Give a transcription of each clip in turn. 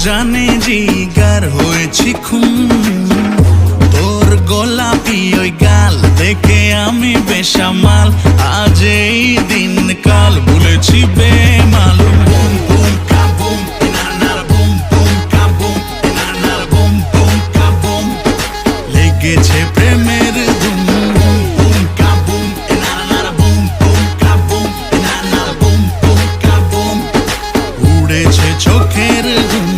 জানে জিগার হয়েছি খুন, তোর গোলাপি ওই গাল দেখে আমি বেসামাল। আজ এই দিন কাল ভুলেছি বেমালুম। বুম বুম কাবুম নানার বুম বুম কাবুম নানার বুম বুম কাবুম, লেগেছে প্রেমের ধুম। বুম বুম কাবুম নানার বুম বুম কাবুম নানার বুম বুম কাবুম, উড়েছে চোখের ঘুম।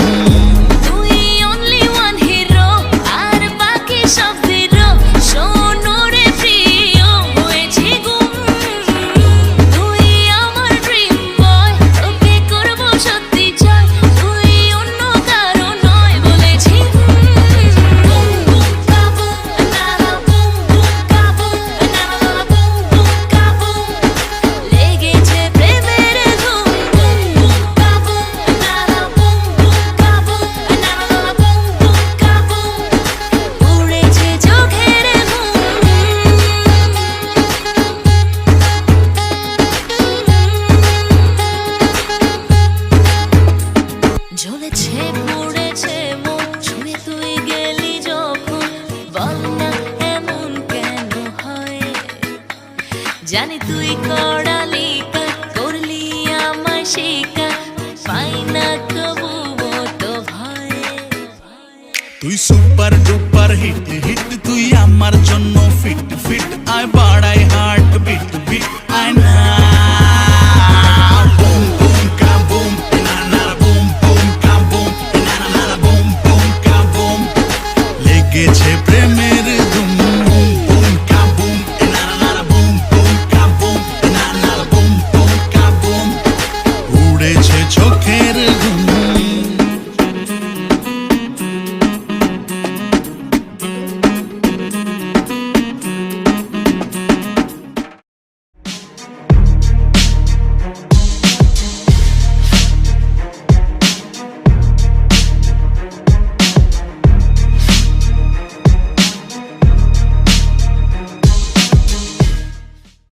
ঝুলেছে পড়েছে মন ছুঁয়ে তুই গেলি যখন, বল না এমন কেন হয়? জানি তুই কড়ালি করলি আমায় শিকা, পাই না তবুও তো ভয়। তুই সুপার ডুপার হিট